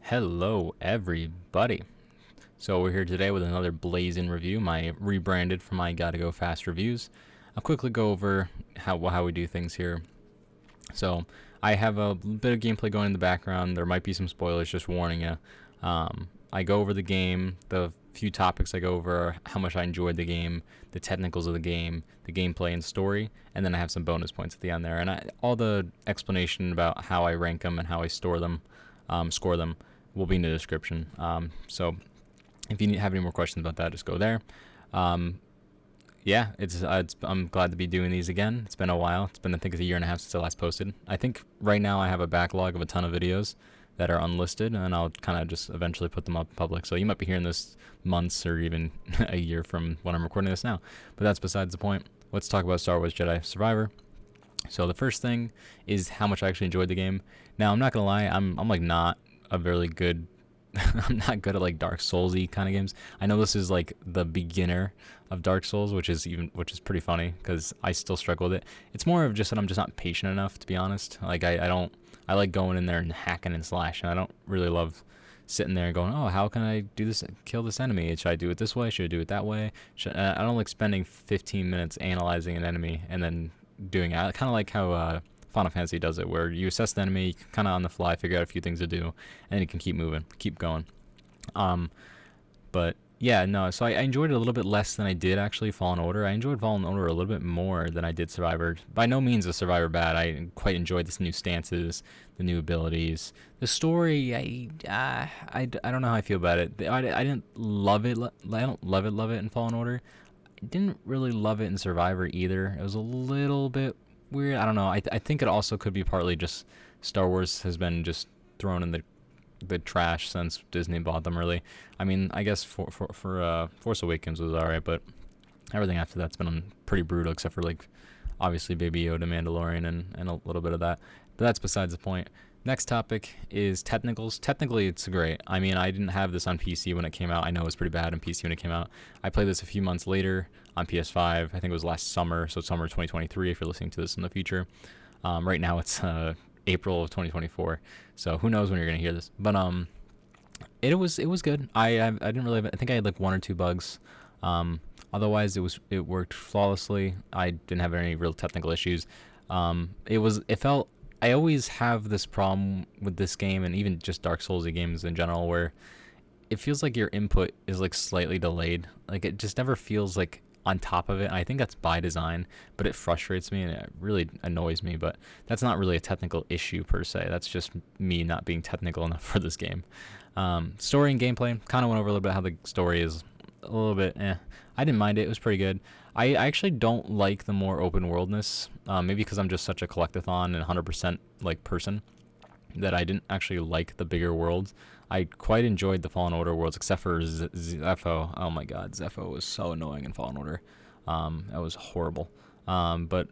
Hello, everybody. So we're here today with another Blazin review, my rebranded for my Gotta Go Fast reviews. I'll quickly go over how we do things here. So I have a bit of gameplay going in the background. There might be some spoilers, just warning you. I go over the game. The few topics I go over are how much I enjoyed the game, the technicals of the game, the gameplay and story, and then I have some bonus points at the end there. And all the explanation about how I rank them and how I score them will be in the description. So if you have any more questions about that, just go there. Yeah, I'm glad to be doing these again. It's been a while. It's been, I think, it's a year and a half since I last posted. I think right now I have a backlog of a ton of videos that are unlisted, and I'll kind of just eventually put them up public. So you might be hearing this months or even a year from when I'm recording this now. But that's besides the point. Let's talk about Star Wars Jedi Survivor. So the first thing is how much I actually enjoyed the game. Now, I'm not gonna lie, I'm like not a really good I'm not good at like Dark Souls-y kind of games. I know this is like the beginner of Dark Souls, which is pretty funny because I still struggle with it. It's more of just that I'm just not patient enough, to be honest. Like I like going in there and hacking and slashing. I don't really love sitting there and going, oh, how can I do this, kill this enemy? Should I do it this way? Should I do it that way? I don't like spending 15 minutes analyzing an enemy and then doing it. Kind of like how Final Fantasy does it, where you assess the enemy, you kind of on the fly figure out a few things to do, and you can keep moving, keep going. But yeah, no. So I enjoyed it a little bit less than I did actually Fallen Order. I enjoyed Fallen Order a little bit more than I did Survivor. By no means is Survivor bad. I quite enjoyed this new stances, the new abilities, the story. I don't know how I feel about it. I didn't love it. I don't love it in Fallen Order. I didn't really love it in Survivor either. It was a little bit weird. I don't know. I think it also could be partly just Star Wars has been just thrown in the trash since Disney bought them. Really, I mean, I guess for Force Awakens was alright, but everything after that's been pretty brutal, except for like obviously Baby Yoda, Mandalorian, and a little bit of that. But that's besides the point. Next topic is technicals. Technically, it's great. I mean, I didn't have this on PC when it came out. I know it was pretty bad on PC when it came out. I played this a few months later on PS5. I think it was last summer, so summer 2023 if you're listening to this in the future. Right now it's April of 2024, so who knows when you're gonna hear this. But it was good. I didn't really I think I had like one or two bugs. Otherwise, it worked flawlessly. I didn't have any real technical issues. It felt, I always have this problem with this game and even just Dark Souls games in general where it feels like your input is like slightly delayed. Like it just never feels like on top of it. And I think that's by design, but it frustrates me and it really annoys me. But that's not really a technical issue per se. That's just me not being technical enough for this game. Story and gameplay, kind of went over a little bit how the story is a little bit I didn't mind it. It was pretty good. I actually don't like the more open worldness. Maybe because I'm just such a collectathon and 100% like person that I didn't actually like the bigger worlds. I quite enjoyed the Fallen Order worlds, except for Zepho. Oh my god, Zepho was so annoying in Fallen Order. That was horrible. But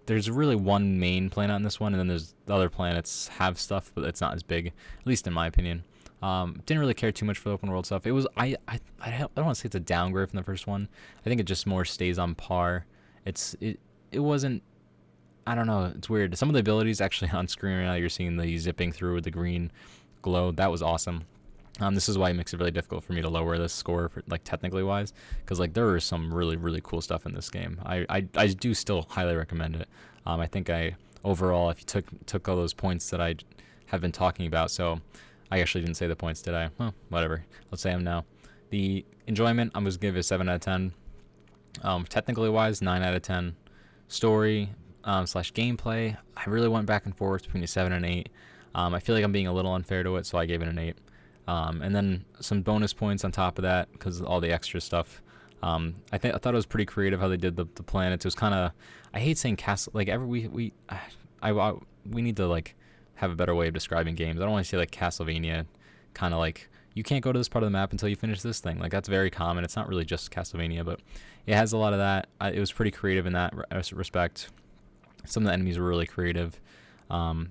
there's really one main planet on this one, and then there's the other planets have stuff, but it's not as big, at least in my opinion. Didn't really care too much for the open world stuff. It was I don't want to say it's a downgrade from the first one. I think it just more stays on par. It wasn't. I don't know. It's weird. Some of the abilities actually on screen right now, you're seeing the zipping through with the green glow. That was awesome. This is why it makes it really difficult for me to lower this score, for, like technically wise, because like there is some really cool stuff in this game. I do still highly recommend it. I think overall, if you took all those points that I have been talking about, so I actually didn't say the points, did I? Well, whatever. Let's say them now. The enjoyment, I'm going to give it a 7 out of 10. Technically wise, 9 out of 10. Story slash gameplay, I really went back and forth between a 7 and 8. I feel like I'm being a little unfair to it, so I gave it an 8. And then some bonus points on top of that because of all the extra stuff. I thought it was pretty creative how they did the planets. It was kind of, I hate saying castle, like we need to like have a better way of describing games. I don't want to say like Castlevania, kind of like you can't go to this part of the map until you finish this thing. Like that's very common. It's not really just Castlevania, but it has a lot of that. It was pretty creative in that respect. Some of the enemies were really creative, yeah,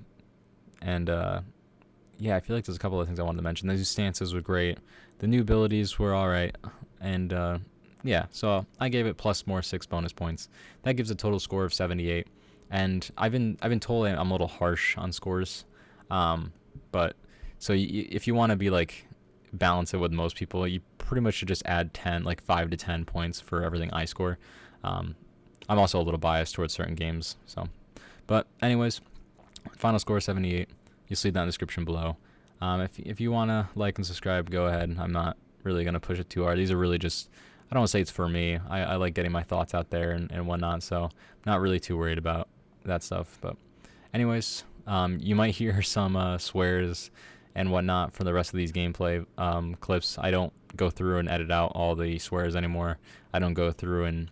I feel like there's a couple of things I wanted to mention. The new stances were great. The new abilities were all right, and yeah, so I gave it plus more 6 bonus points. That gives a total score of 78. And I've been told I'm a little harsh on scores, but So if you want to be like balance it with most people, you pretty much should just add 10, like 5 to 10 points for everything I score. I'm also a little biased towards certain games, so. But anyways, final score 78. You'll see that in the description below. If you want to like and subscribe, go ahead. I'm not really going to push it too hard. These are really just, I don't want to say it's for me. I like getting my thoughts out there and whatnot, so I'm not really too worried about that stuff. But anyways, you might hear some swears and whatnot for the rest of these gameplay clips. I don't go through and edit out all the swears anymore. I don't go through and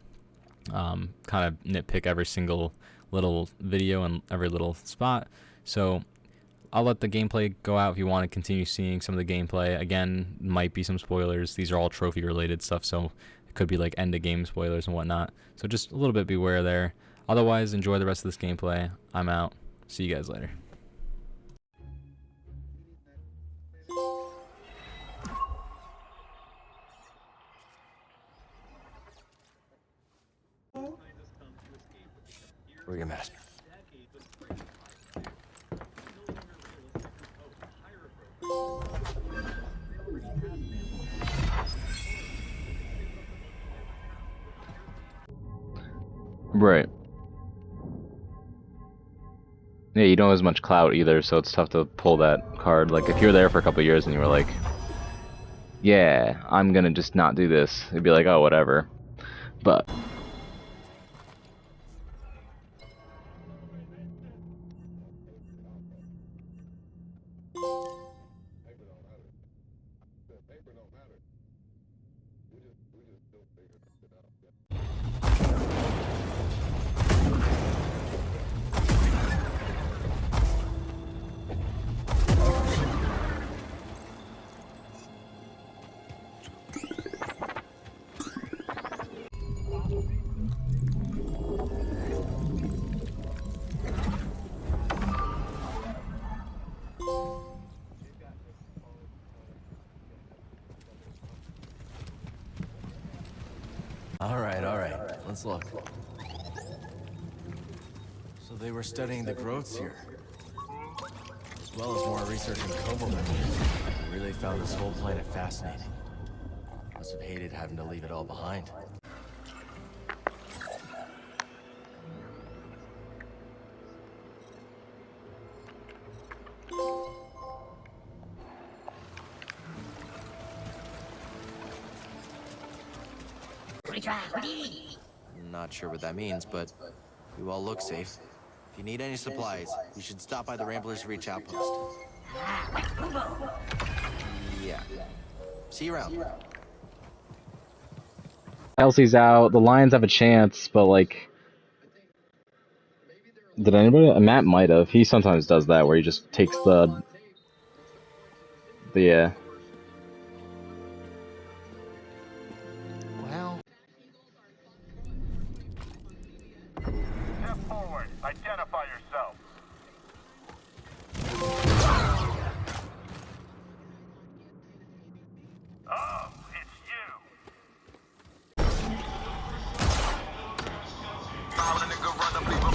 kind of nitpick every single little video and every little spot. So I'll let the gameplay go out if you want to continue seeing some of the gameplay. Again, might be some spoilers. These are all trophy related stuff, so it could be like end of game spoilers and whatnot. So just a little bit beware there. Otherwise, enjoy the rest of this gameplay. I'm out. See you guys later. Where are your master? Right. Yeah, you don't have as much clout either, so it's tough to pull that card. Like, if you were there for a couple of years and you were like, yeah, I'm gonna just not do this, it'd be like, oh, whatever. But All right. Let's look. So they were studying the growths here, as well as more research in Kobo. Really found this whole planet fascinating. Must have hated having to leave it all behind. Not sure what that means, but you all look safe. If you need any supplies, you should stop by the Ramblers Reach outpost. Yeah. See you around. Elsie's out, the Lions have a chance, but like... Did anybody? Matt might have. He sometimes does that, where he just takes the... Yeah. Well... Step forward. Identify yourself. Oh, it's you. Found a nigga run up, leave him.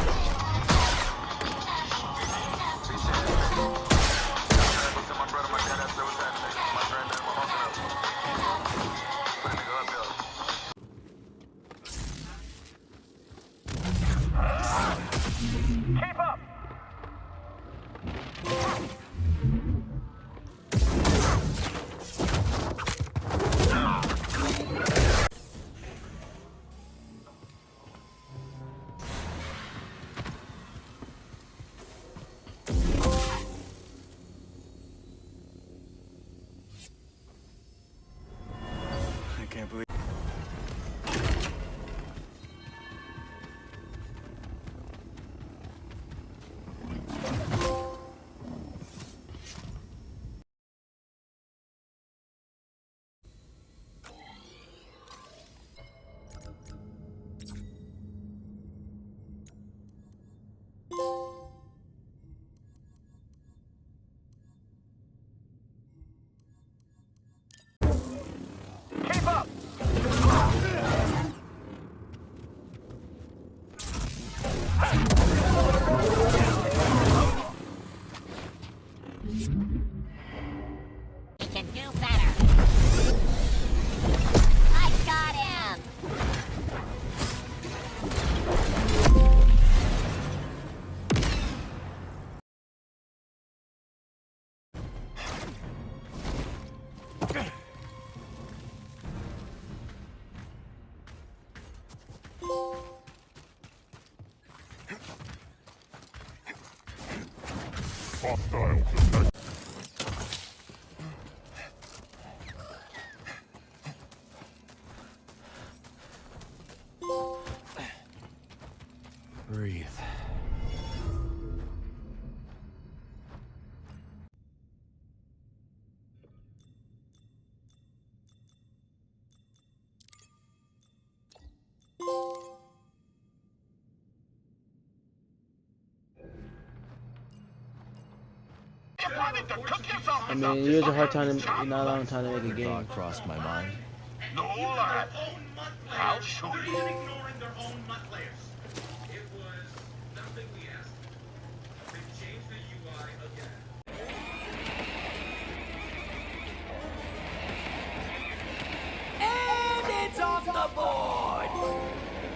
My brother, my dad, that's what's happening. My granddad, my uncle. Put a nigga up there. Keep up! I can't believe... Keep up! Breathe. I mean, it is a hard time to, not a long time to make a game. Thought crossed my mind. No lie. I'll show you. Ignoring their own MUT layers. It was nothing we asked. They changed the UI again.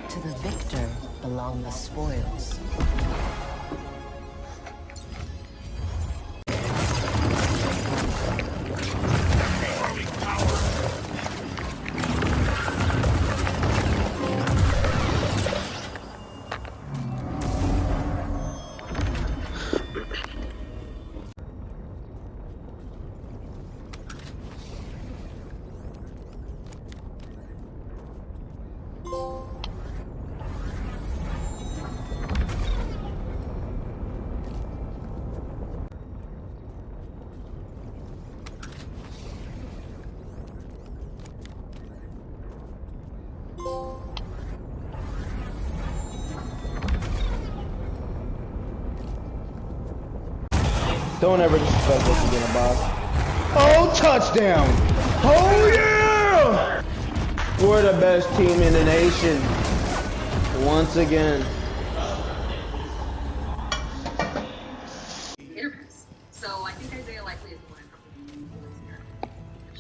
To the victor belong the spoils. Don't ever disrespect us again, boss. Oh, touchdown! Oh, yeah! We're the best team in the nation. Once again. So I think Isaiah likely is the one I'm here.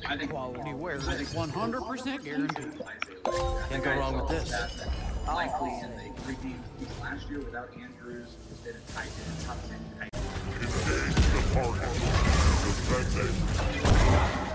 I think quality wear 100% guaranteed. Can't go wrong with this. Likely, and they redeemed last year without Andrews. Instead of tight end, top 10 tight end. Engage the target. Defend it.